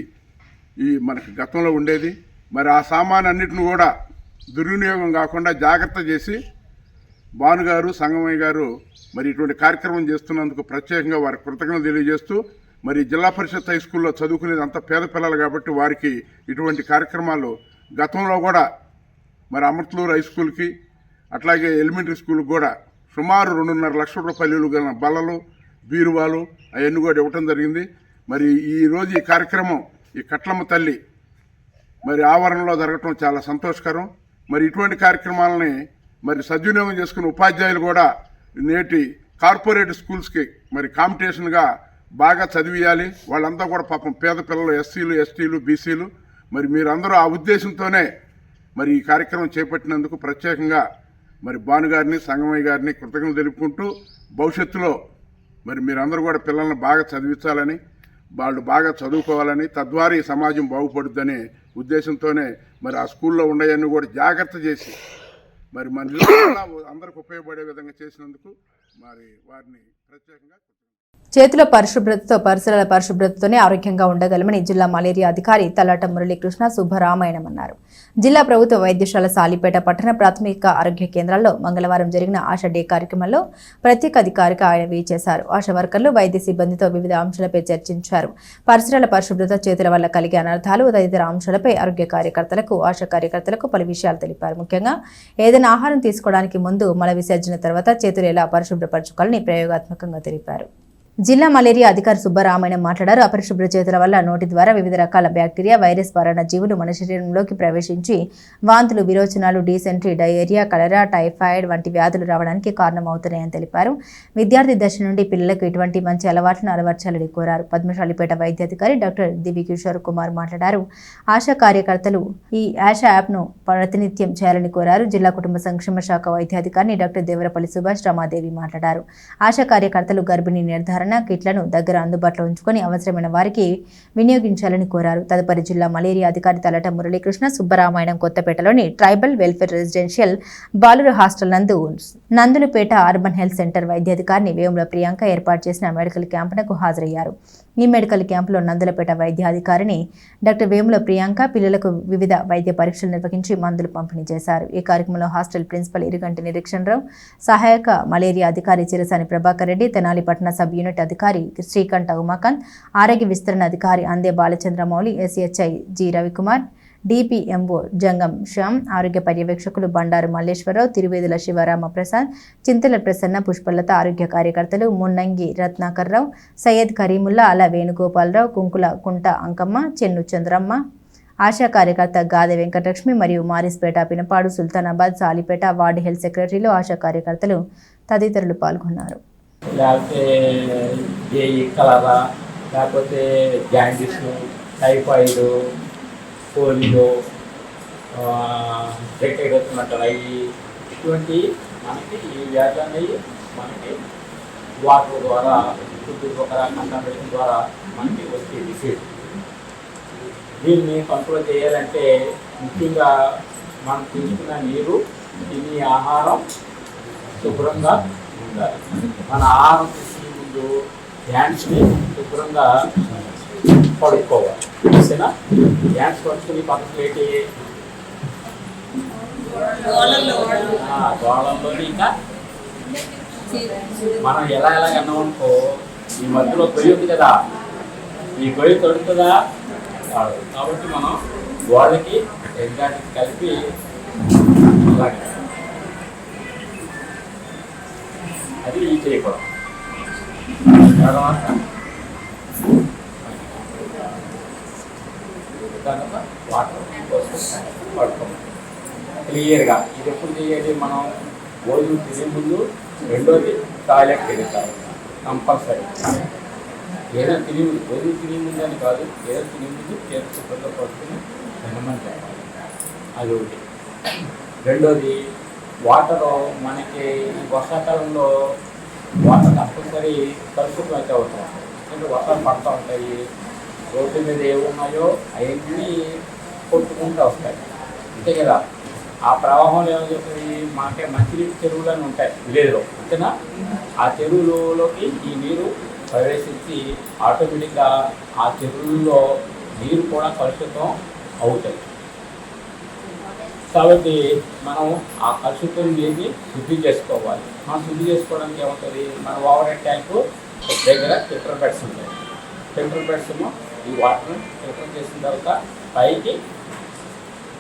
మనకి గతంలో ఉండేది. మరి ఆ సామాన్ అన్నిటిని కూడా దుర్వినియోగం కాకుండా జాగ్రత్త చేసి భానుగారు సంగమయ్య గారు మరి ఇటువంటి కార్యక్రమం చేస్తున్నందుకు ప్రత్యేకంగా వారి కృతజ్ఞతలు తెలియజేస్తూ, మరి జిల్లా పరిషత్ హై స్కూల్లో చదువుకునేది అంత పేద పిల్లలు కాబట్టి వారికి ఇటువంటి కార్యక్రమాలు గతంలో కూడా మరి అమృతలూరు హై స్కూల్కి అట్లాగే ఎలిమెంటరీ స్కూల్కి కూడా సుమారు 2.5 లక్షల రూపాయలు గల బల్లలు బీరువాలు అవన్నీ కూడా ఇవ్వటం జరిగింది. మరి ఈరోజు ఈ కార్యక్రమం ఈ కట్లమ్మ తల్లి మరి ఆవరణలో జరగటం చాలా సంతోషకరం. మరి ఇటువంటి కార్యక్రమాలని మరి సద్వినియోగం చేసుకున్న ఉపాధ్యాయులు కూడా నేటి కార్పొరేట్ స్కూల్స్కి మరి కాంపిటీషన్గా బాగా చదివియాలి. వాళ్ళంతా కూడా పాపం పేద పిల్లలు, ఎస్సీలు, ఎస్టీలు, బీసీలు. మరి మీరందరూ ఆ ఉద్దేశంతోనే మరి ఈ కార్యక్రమం చేపట్టినందుకు ప్రత్యేకంగా మరి భానుగారిని సంగమయ్య గారిని కృతజ్ఞతలు తెలుపుకుంటూ, భవిష్యత్తులో మరి మీరందరూ కూడా పిల్లల్ని బాగా చదివించాలని, వాళ్ళు బాగా చదువుకోవాలని, తద్వారా ఈ సమాజం బాగుపడుద్దనే ఉద్దేశంతోనే మరి ఆ స్కూల్లో ఉండేవన్నీ కూడా జాగ్రత్త చేసి మరి మన అందరికి ఉపయోగపడే విధంగా చేసినందుకు మరి వారిని ప్రత్యేకంగా చేతుల పరిశుభ్రతతో పరిసరాల పరిశుభ్రతతోనే ఆరోగ్యంగా ఉండగలమని జిల్లా మలేరియా అధికారి తలాట మురళీకృష్ణ సుబ్బరామాయణం అన్నారు. జిల్లా ప్రభుత్వ వైద్యశాల సాలిపేట పట్టణ ప్రాథమిక ఆరోగ్య కేంద్రాల్లో మంగళవారం జరిగిన ఆశా డే కార్యక్రమంలో ప్రత్యేక అధికారిగా ఆయన వేచేశారు. ఆశా వర్కర్లు వైద్య సిబ్బందితో వివిధ అంశాలపై చర్చించారు. పరిసరాల పరిశుభ్రత, చేతుల వల్ల కలిగే అనర్థాలు తదితర అంశాలపై ఆరోగ్య కార్యకర్తలకు, ఆశా కార్యకర్తలకు పలు విషయాలు తెలిపారు. ముఖ్యంగా ఏదైనా ఆహారం తీసుకోవడానికి ముందు, మల విసర్జన తర్వాత చేతులు ఎలా పరిశుభ్రపరచుకోవాలని ప్రయోగాత్మకంగా తెలిపారు. జిల్లా మలేరియా అధికారి సుబ్బరామాయణం మాట్లాడారు. అపరిశుభ్ర చేతుల వల్ల నోటి ద్వారా వివిధ రకాల బ్యాక్టీరియా, వైరస్ పరాన్న జీవులు మన శరీరంలోకి ప్రవేశించి వాంతులు, విరోచనాలు, డీసెంట్రీ, డయేరియా, కలరా, టైఫాయిడ్ వంటి వ్యాధులు రావడానికి కారణమవుతున్నాయని తెలిపారు. విద్యార్థి దశ నుండి పిల్లలకు ఇటువంటి మంచి అలవాట్లను అలవర్చాలని కోరారు. పద్మశాలిపేట వైద్యాధికారి డాక్టర్ దివికిషోర్ కుమార్ మాట్లాడారు. ఆశా కార్యకర్తలు ఈ ఆశా యాప్ను ప్రతినిత్యం చేయాలని కోరారు. జిల్లా కుటుంబ సంక్షేమ శాఖ వైద్యాధికారిని డాక్టర్ దేవరపల్లి సుభాష్ రమాదేవి మాట్లాడారు. ఆశా కార్యకర్తలు గర్భిణీ నిర్ధారణ కిట్లను దగ్గర అందుబాటులో ఉంచుకొని అవసరమైన వారికి వినియోగించాలని కోరారు. తదుపరి జిల్లా మలేరియా అధికారి తలట మురళీకృష్ణ సుబ్బరామాయణం కొత్తపేటలోని ట్రైబల్ వెల్ఫేర్ రెసిడెన్షియల్ బాలుర hostel Nandulapeta urban health centre వైద్యాధికారిని వేముల ప్రియాంక ఏర్పాటు చేసిన మెడికల్ క్యాంపునకు హాజరయ్యారు. ఈ మెడికల్ క్యాంపులో నందులపేట వైద్యాధికారిని డాక్టర్ వేముల ప్రియాంక పిల్లలకు వివిధ వైద్య పరీక్షలు నిర్వహించి మందులు పంపిణీ చేశారు. ఈ కార్యక్రమంలో హాస్టల్ ప్రిన్సిపల్ ఇరుగంటి నిరీక్షణరావు, సహాయక మలేరియా అధికారి చిరసాని ప్రభాకర్ రెడ్డి, తెనాలి పట్టణ సబ్ యూనిట్ అధికారి శ్రీకంఠ ఉమాకాంత్, ఆరోగ్య విస్తరణ అధికారి అందే బాలచంద్రమౌళి, ఎస్హెచ్ఐ జి రవికుమార్, డిపిఎంఓ జంగం శ్యామ్, ఆరోగ్య పర్యవేక్షకులు బండారు మల్లేశ్వరరావు, తిరువేదుల శివరామ ప్రసాద్, చింతల ప్రసన్న, పుష్పలత, ఆరోగ్య కార్యకర్తలు మున్నంగి రత్నాకర్రావు, సయ్యద్ కరీముల్లా, అల వేణుగోపాలరావు, కుంకుల కుంట అంకమ్మ, చెన్ను చంద్రమ్మ, ఆశా కార్యకర్త గాదె వెంకటలక్ష్మి మరియు మారిస్పేట, పినపాడు, సుల్తానాబాద్, సాలిపేట వార్డు హెల్త్ సెక్రటరీలు, ఆశా కార్యకర్తలు తదితరులు పాల్గొన్నారు. పోలియో, రెక్కగొచ్చినట్టు అవి ఇటువంటి మనకి ఈ వ్యాధి అనేవి మనకి వాటర్ ద్వారా ఒక కంటామినేషన్ ద్వారా మనకి వచ్చే డిసీజ్. దీన్ని కంట్రోల్ చేయాలంటే ముఖ్యంగా మనం తీసుకున్న నీరు, తినే ఆహారం శుభ్రంగా ఉండాలి. మన ఆహారం తీసుకునే ముందు హ్యాండ్స్ని శుభ్రంగా పడుకోవాలి. తెలిసినా హ్యాండ్స్ పడుకుని పక్కన పెట్టి గోళంలో ఇంకా మనం ఎలాగన్నాం అనుకో, ఈ మధ్యలో గొయ్యి ఉంది కదా, ఈ గొయ్యి తొడుతుందా కాబట్టి మనం గోడకి ఎగ్జాక్ట్ కలిపి అలాగే అది ఈ చేయకూడదు. తర్వాత వాటర్ పడుకోవాలి క్లియర్గా. ఇది ఎప్పుడు చేయాలి? మనం భోజనం తినే ముందు, రెండోది టాయిలెట్ తిరుగుతాం కంపల్సరీ. ఏదైనా తినే ముందు, భోజనం తినే ముందు అని కాదు, ఏదైనా తినే ముందు చేతి శుభ్రంగా పడుకుని తినమని చెప్పాలి. అది ఒకటి. రెండోది వాటర్ మనకి వర్షాకాలంలో వాటర్ కంపల్సరీ పరిశుభ్రం అయితే అవుతాం. ఎందుకంటే వర్షాలు పడుతూ ఉంటాయి, రోడ్డు మీద ఏమున్నాయో అవన్నీ కొట్టుకుంటూ వస్తాయి, అంతే కదా. ఆ ప్రవాహంలో ఏమో చెప్తుంది, మాకే మంచినీటి చెరువులని ఉంటాయి విలేజ్లో, అంతేనా. ఆ చెరువులలోకి ఈ నీరు ప్రవేశించి ఆటోమేటిక్గా ఆ చెరువుల్లో నీరు కూడా కలుషితం అవుతాయి. కాబట్టి మనం ఆ కలుషితం నీరుని శుద్ధి చేసుకోవాలి. మనం శుద్ధి చేసుకోవడానికి ఏమవుతుంది, మన ఓవర్ ట్యాంకు దగ్గర ఫిల్టర్ బెడ్స్ ఉంటాయి. ఫిల్టర్ బెడ్స్ ఈ వాటర్ని ఫిల్టర్ చేసిన తర్వాత పైకి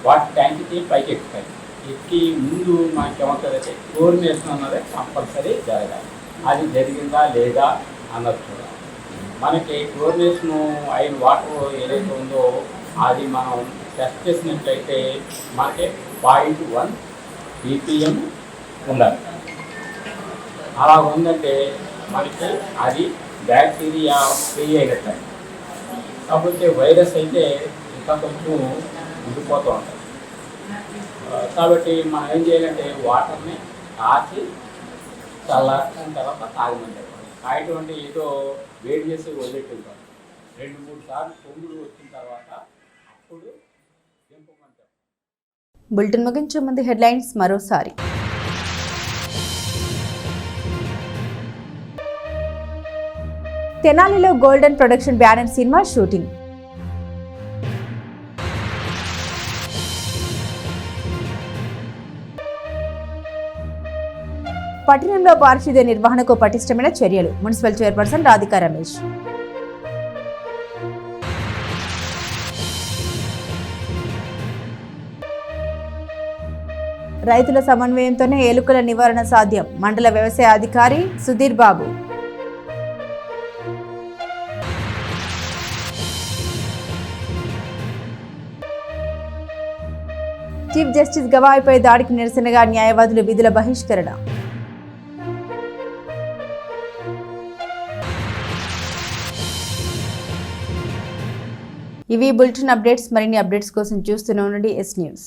వాటర్ ట్యాంక్కి పైకి ఎక్కుతాయి. ఎక్కి ముందు మనకి ఏమవుతుందంటే క్లోరినేషన్ అన్నది కంపల్సరీ జరగాలి. అది జరిగిందా లేదా అన్నది చూడాలి. మనకి క్లోరినేషన్ అయిన వాటర్ ఏదైతే ఉందో అది మనం టెస్ట్ చేసినట్లయితే మనకి 0.1 ppm ఉండాలి. అలా ఉందంటే మనకి అది బ్యాక్టీరియా ఫ్రీ అయినట్లయితే. కాకపోతే వైరస్ అయితే ఇంకా కొంచెం ఉండిపోతూ ఉంటుంది. కాబట్టి మనం ఏం చేయాలంటే వాటర్ని కాచి చల్లారిన తర్వాత తాగమని చెప్పాలి. తాగేటువంటి ఏదో వేడి చేసి వదిలేటుంటాం. 2-3 సార్లు పొంగులు వచ్చిన తర్వాత అప్పుడు దింపమని చెప్పాలి. బులెటిన్ ముగించే ముందు హెడ్లైన్స్ మరోసారి. తెనాలిలో golden production banner cinema shooting. పట్టణంలో పారిశుద్ధ్య నిర్వహణకు పటిష్టమైన చర్యలు, మున్సిపల్ చైర్పర్సన్ రాధికా రమేష్. రైతుల సమన్వయంతోనే ఎలుకల నివారణ సాధ్యం, మండల వ్యవసాయ అధికారి సుధీర్ బాబు. చీఫ్ జస్టిస్ గవాయిపై దాడికి నిరసనగా న్యాయవాదులు విధుల బహిష్కరణ. ఇవి బులెటిన్ అప్డేట్స్. మరిన్ని అప్డేట్స్ కోసం చూస్తూనే ఉండండి ఎస్ న్యూస్.